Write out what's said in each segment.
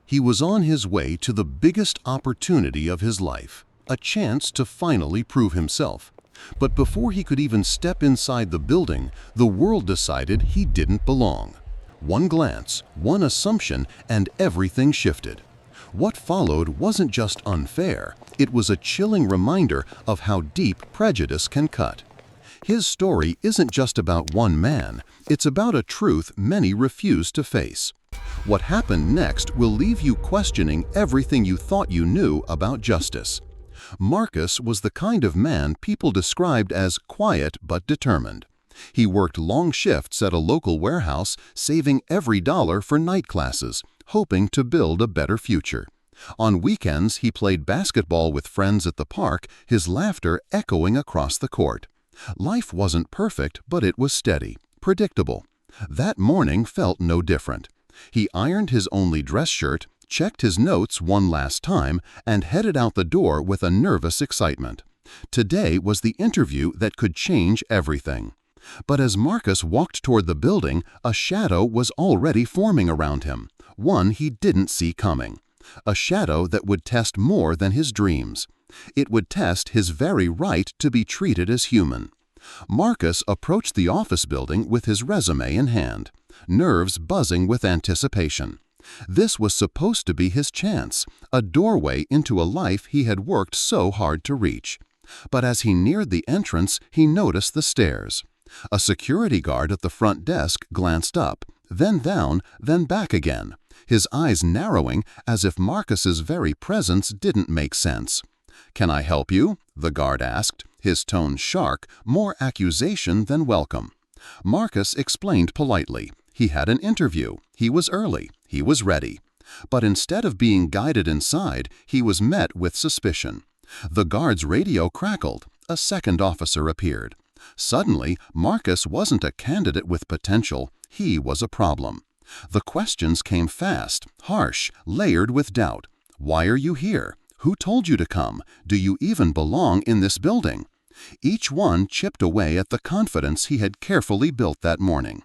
He was on his way to the biggest opportunity of his life, a chance to finally prove himself. But before he could even step inside the building, the world decided he didn't belong. One glance, one assumption, and everything shifted. What followed wasn't just unfair, it was a chilling reminder of how deep prejudice can cut. His story isn't just about one man, it's about a truth many refuse to face. What happened next will leave you questioning everything you thought you knew about justice. Marcus was the kind of man people described as quiet but determined. He worked long shifts at a local warehouse, saving every dollar for night classes, hoping to build a better future. On weekends, he played basketball with friends at the park, his laughter echoing across the court. Life wasn't perfect, but it was steady, predictable. That morning felt no different. He ironed his only dress shirt, checked his notes one last time, and headed out the door with a nervous excitement. Today was the interview that could change everything. But as Marcus walked toward the building, a shadow was already forming around him, one he didn't see coming. A shadow that would test more than his dreams. It would test his very right to be treated as human. Marcus approached the office building with his resume in hand, nerves buzzing with anticipation. This was supposed to be his chance, a doorway into a life he had worked so hard to reach. But as he neared the entrance, he noticed the stairs. A security guard at the front desk glanced up, then down, then back again, his eyes narrowing as if Marcus's very presence didn't make sense. "Can I help you?" the guard asked, his tone sharp, more accusation than welcome. Marcus explained politely. He had an interview. He was early. He was ready. But instead of being guided inside, he was met with suspicion. The guard's radio crackled. A second officer appeared. Suddenly, Marcus wasn't a candidate with potential. He was a problem. The questions came fast, harsh, layered with doubt. Why are you here? Who told you to come? Do you even belong in this building? Each one chipped away at the confidence he had carefully built that morning.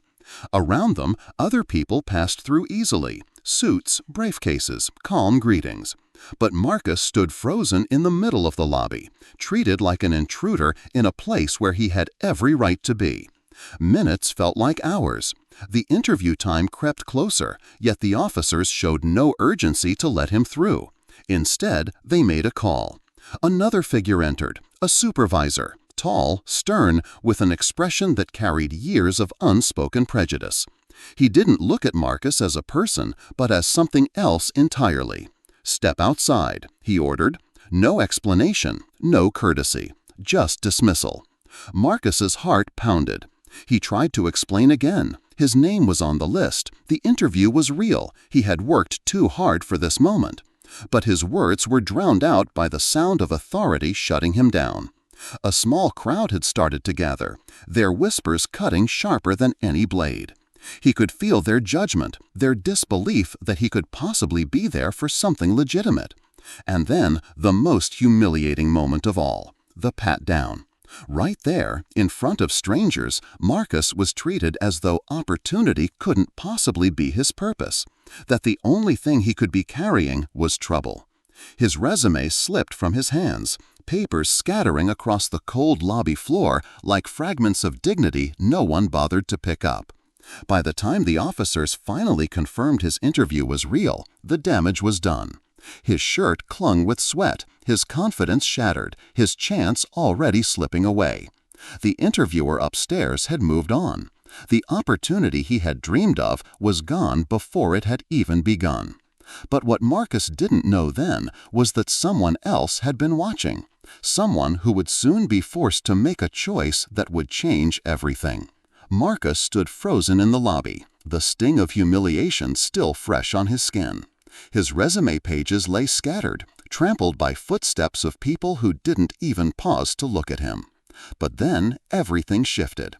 Around them, other people passed through easily. Suits, briefcases, calm greetings. But Marcus stood frozen in the middle of the lobby, treated like an intruder in a place where he had every right to be. Minutes felt like hours. The interview time crept closer, yet the officers showed no urgency to let him through. Instead, they made a call. Another figure entered, a supervisor, tall, stern, with an expression that carried years of unspoken prejudice. He didn't look at Marcus as a person, but as something else entirely. "Step outside," he ordered. No explanation, no courtesy, just dismissal. Marcus's heart pounded. He tried to explain again. His name was on the list. The interview was real. He had worked too hard for this moment. But his words were drowned out by the sound of authority shutting him down. A small crowd had started to gather, their whispers cutting sharper than any blade. He could feel their judgment, their disbelief that he could possibly be there for something legitimate. And then, the most humiliating moment of all, the pat down. Right there, in front of strangers, Marcus was treated as though opportunity couldn't possibly be his purpose, that the only thing he could be carrying was trouble. His resume slipped from his hands, papers scattering across the cold lobby floor like fragments of dignity no one bothered to pick up. By the time the officers finally confirmed his interview was real, the damage was done. His shirt clung with sweat, his confidence shattered, his chance already slipping away. The interviewer upstairs had moved on. The opportunity he had dreamed of was gone before it had even begun. But what Marcus didn't know then was that someone else had been watching, someone who would soon be forced to make a choice that would change everything. Marcus stood frozen in the lobby, the sting of humiliation still fresh on his skin. His resume pages lay scattered, trampled by footsteps of people who didn't even pause to look at him. But then everything shifted.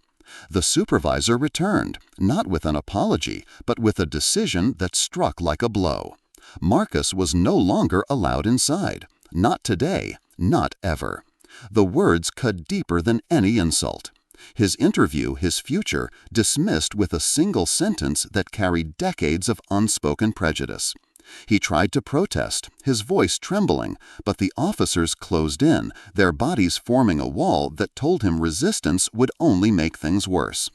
The supervisor returned, not with an apology, but with a decision that struck like a blow. Marcus was no longer allowed inside. Not today, not ever. The words cut deeper than any insult. His interview, his future, dismissed with a single sentence that carried decades of unspoken prejudice. He tried to protest, his voice trembling, but the officers closed in, their bodies forming a wall that told him resistance would only make things worse.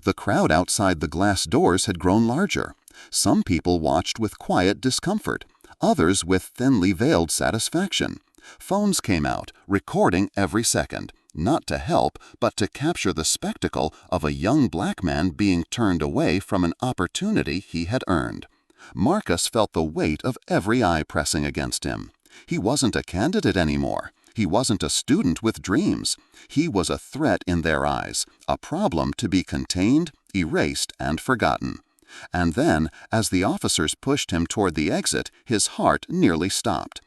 The crowd outside the glass doors had grown larger. Some people watched with quiet discomfort, others with thinly veiled satisfaction. Phones came out, recording every second, not to help, but to capture the spectacle of a young black man being turned away from an opportunity he had earned. Marcus felt the weight of every eye pressing against him. He wasn't a candidate anymore. He wasn't a student with dreams. He was a threat in their eyes, a problem to be contained, erased, and forgotten. And then, as the officers pushed him toward the exit, his heart nearly stopped.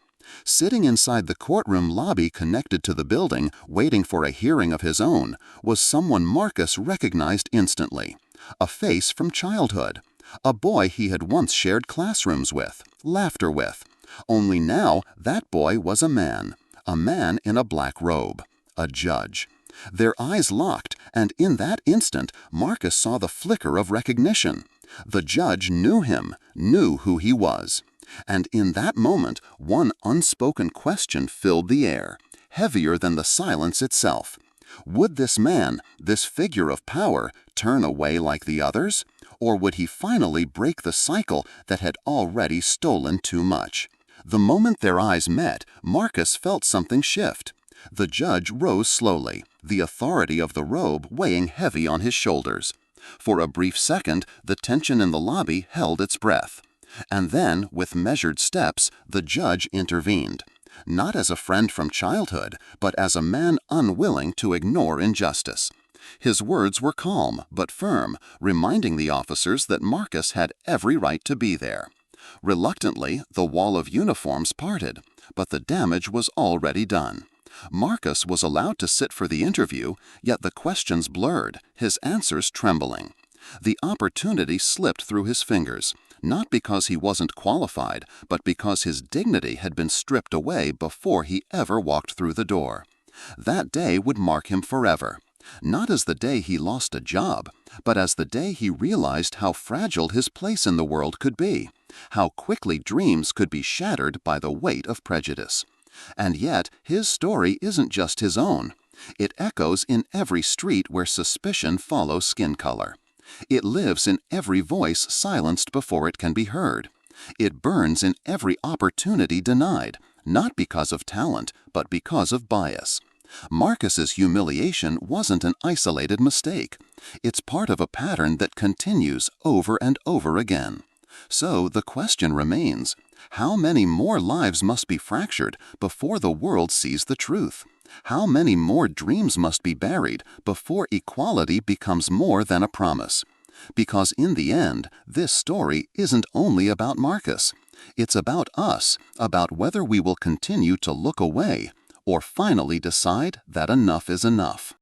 Sitting inside the courtroom lobby connected to the building, waiting for a hearing of his own, was someone Marcus recognized instantly. A face from childhood. A boy he had once shared classrooms with, laughter with. Only now that boy was a man in a black robe, a judge. Their eyes locked, and in that instant Marcus saw the flicker of recognition. The judge knew him, knew who he was. And in that moment, one unspoken question filled the air, heavier than the silence itself. Would this man, this figure of power, turn away like the others? Or would he finally break the cycle that had already stolen too much? The moment their eyes met, Marcus felt something shift. The judge rose slowly, the authority of the robe weighing heavy on his shoulders. For a brief second, the tension in the lobby held its breath. And then, with measured steps, the judge intervened. Not as a friend from childhood, but as a man unwilling to ignore injustice. His words were calm but firm, reminding the officers that Marcus had every right to be there. Reluctantly, the wall of uniforms parted, but the damage was already done. Marcus was allowed to sit for the interview, yet the questions blurred, his answers trembling. The opportunity slipped through his fingers, not because he wasn't qualified, but because his dignity had been stripped away before he ever walked through the door. That day would mark him forever. Not as the day he lost a job, but as the day he realized how fragile his place in the world could be, how quickly dreams could be shattered by the weight of prejudice. And yet, his story isn't just his own. It echoes in every street where suspicion follows skin color. It lives in every voice silenced before it can be heard. It burns in every opportunity denied, not because of talent, but because of bias. Marcus's humiliation wasn't an isolated mistake. It's part of a pattern that continues over and over again. So the question remains, how many more lives must be fractured before the world sees the truth? How many more dreams must be buried before equality becomes more than a promise? Because in the end, this story isn't only about Marcus. It's about us, about whether we will continue to look away or finally decide that enough is enough.